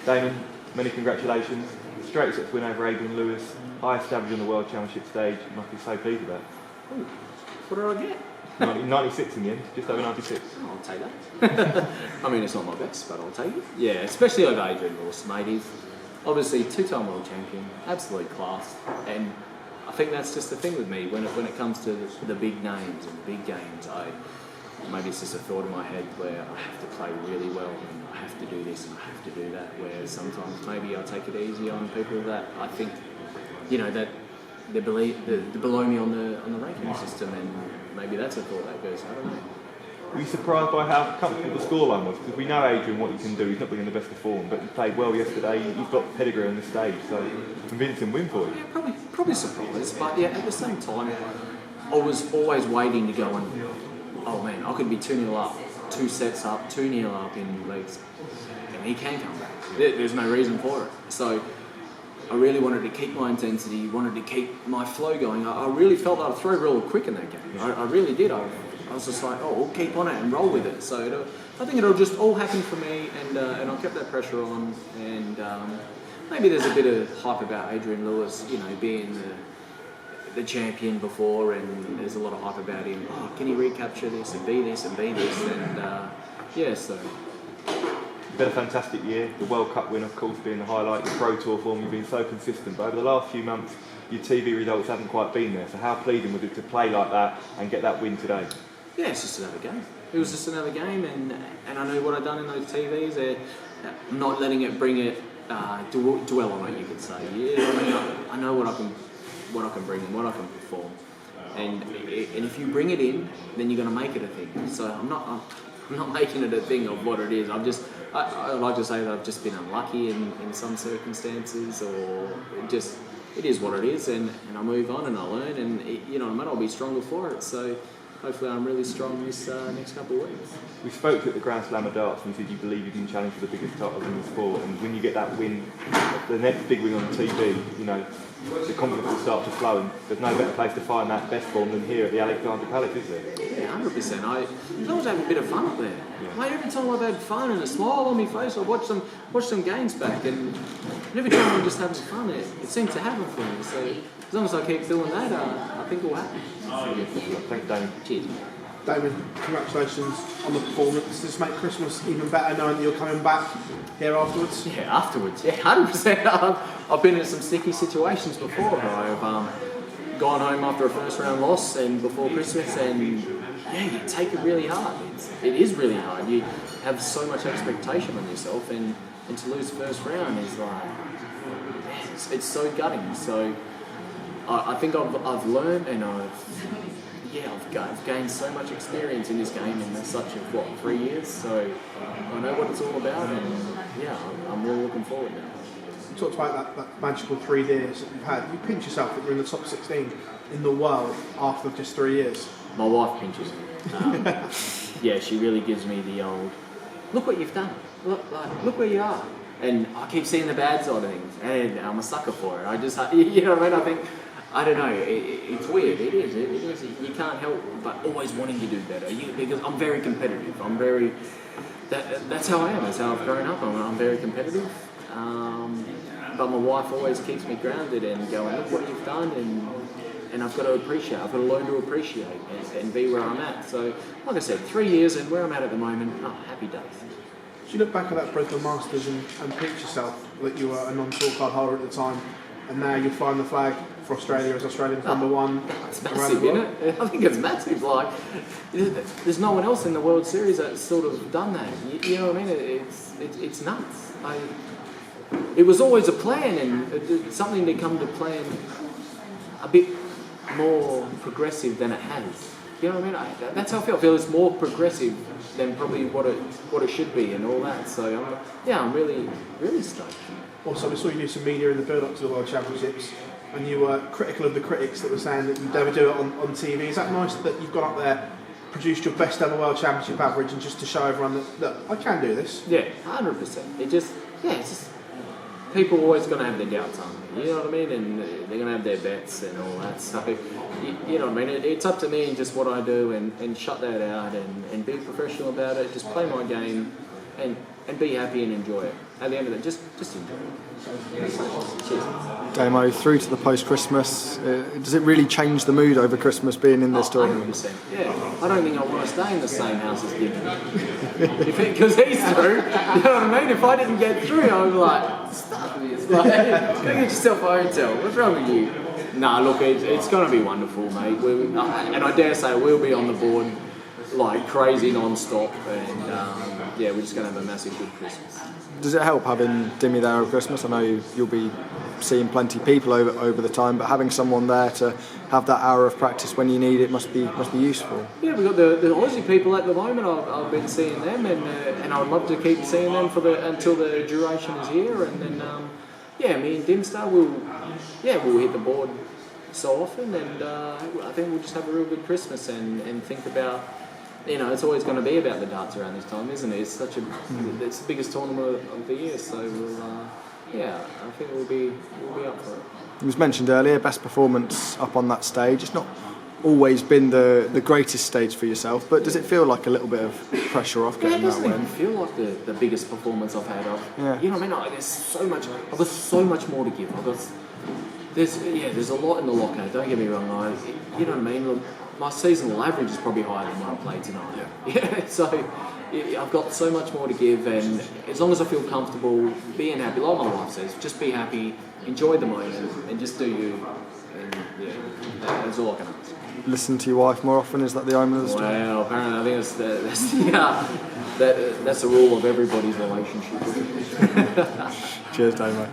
Damon, many congratulations. Straight set win over Adrian Lewis. Highest average on the World Championship stage. You must be so pleased with that. Ooh, what did I get? 96 in the end, just over 96. Oh, I'll take that. I mean, it's not my best, but I'll take it. Yeah, especially over Adrian Lewis, mate. He's obviously two-time world champion, absolute class. And I think that's just the thing with me. When it comes to the big names and the big games, maybe it's just a thought in my head where I have to play really well and I have to do this and I have to do that, where sometimes maybe I take it easy on people that I think, that they're below me on the ranking system, and maybe that's a thought that goes, I don't know. Were you surprised by how comfortable the scoreline was? Because we know Adrian, what he can do. He's not been in the best of form, but he played well yesterday. He's got pedigree on the stage, so convincing win for you. Yeah, probably surprised, but yeah, at the same time, I was always waiting to go and, oh man, I could be 2-0 up, 2 sets up, 2-0 up in legs, and he can come back. There's no reason for it. So I really wanted to keep my intensity, wanted to keep my flow going. I really felt I'd throw real quick in that game. I really did. I was just like, we'll keep on it and roll with it. So I think it'll just all happen for me, and I kept that pressure on. And maybe there's a bit of hype about Adrian Lewis, being the champion before, and there's a lot of hype about him. Oh, can he recapture this and be this and be this? And so. You've had a fantastic year. The World Cup win, of course, being the highlight. The Pro Tour form, you've been so consistent. But over the last few months, your TV results haven't quite been there. So how pleasing was it to play like that and get that win today? Yeah, it's just another game. It was just another game, and I know what I've done in those TVs. I'm not letting it bring it dwell on it, you could say. I know what I can bring and what I can perform. And if you bring it in, then you're going to make it a thing. So I'm not making it a thing of what it is. I like to say that I've just been unlucky in some circumstances, or it is what it is, and I move on and I learn, and I'll be stronger for it. So hopefully I'm really strong this next couple of weeks. We spoke at the Grand Slam of Darts and you said you believe you can challenge for the biggest title in the sport, and when you get that win, the next big win on TV, the confidence will start to flow, and there's no better place to find that best form than here at the Alexandra Palace, is there? Yeah, 100%. I always have a bit of fun up there. Yeah. Mate, every time I've had fun and a smile on my face, I watch some games back, and every time I'm just having fun, it seems to happen for me. So as long as I keep doing that, I think it will happen. Thanks, Damon. Cheers. Damon, congratulations on the performance. Does this make Christmas even better knowing that you're coming back here afterwards? Yeah, afterwards. Yeah, 100%. I've been in some sticky situations before. I've gone home after a first round loss and before Christmas, and you take it really hard. It is really hard. You have so much expectation on yourself, and to lose the first round is like, it's so gutting. So I think I've learned, and I've gained so much experience in this game in such a 3 years. So I know what it's all about, and I'm really looking forward now. You talked about that magical 3 years that you've had. You pinch yourself that you're in the top 16 in the world after just 3 years. My wife pinches me. She really gives me the old, look what you've done. Look where you are. And I keep seeing the bad side of things, and I'm a sucker for it. I just, I think, I don't know, it's weird. It is. You can't help but always wanting to do better. Because I'm very competitive. That's how I am. That's how I've grown up. I'm very competitive. But my wife always keeps me grounded and going, look what you've done, and I've got to appreciate. I've got to learn to appreciate and be where I'm at. So, like I said, 3 years and where I'm at the moment, happy days. Do you look back at that Broken Masters and pinch yourself that you were a non-tour card holder at the time, and now you're flying the flag for Australia as Australian number one? It's massive, isn't it? I think it's massive. Like, there's no one else in the World Series that's sort of done that. You know what I mean? It's nuts. It was always a plan, and something to come to plan a bit more progressive than it has. You know what I mean? That's how I feel. I feel it's more progressive than probably what it should be and all that. So I'm really, really stoked. Also, we saw you do some media in the build-up to the World Championships, and you were critical of the critics that were saying that you'd never do it on TV. Is that nice that you've gone up there, produced your best ever World Championship average, and just to show everyone that I can do this? Yeah, 100%. It's just people are always going to have their doubts on me, you know what I mean? And they're going to have their bets and all that. So, you know what I mean? It's up to me and just what I do, and shut that out and be professional about it. Just play my game and be happy and enjoy it. At the end of it, just enjoy it. Cheers. Damo, through to the post-Christmas, does it really change the mood over Christmas being in this tournament? 100%. Yeah, I don't think I want to stay in the same house as Jimmy. Because he's through, you know what I mean? If I didn't get through, I would be like, stop this. Like, go get yourself a hotel. What's wrong with you? Nah, look, it's going to be wonderful, mate. And I dare say we'll be on the board like crazy non-stop. And yeah, we're just going to have a massive good Christmas. Does it help having Dimmy there over Christmas? I know you'll be seeing plenty of people over the time, but having someone there to have that hour of practice when you need it must be useful. Yeah, we've got the Aussie people at the moment. I've been seeing them, and I would love to keep seeing them until the duration is here. And then yeah, me and Dimstar we'll hit the board so often, and I think we'll just have a real good Christmas and think about. You know, it's always going to be about the darts around this time, isn't it? It's it's the biggest tournament of the year, so I think we'll be up for it. It was mentioned earlier, best performance up on that stage. It's not always been the greatest stage for yourself, but does it feel like a little bit of pressure off getting that win? It doesn't feel like the biggest performance I've had. Yeah. You know what I mean? I've got so much more to give. There's a lot in the locker. Don't get me wrong. You know what I mean? Look, my seasonal average is probably higher than what I played tonight. Yeah. So I've got so much more to give, and as long as I feel comfortable, being happy, like my wife says, just be happy, enjoy the moment, and just do you. And yeah, that's all I can ask. Listen to your wife more often. Is that the omen of the story? Well, apparently I think that's the rule of everybody's relationship. Cheers, Damo.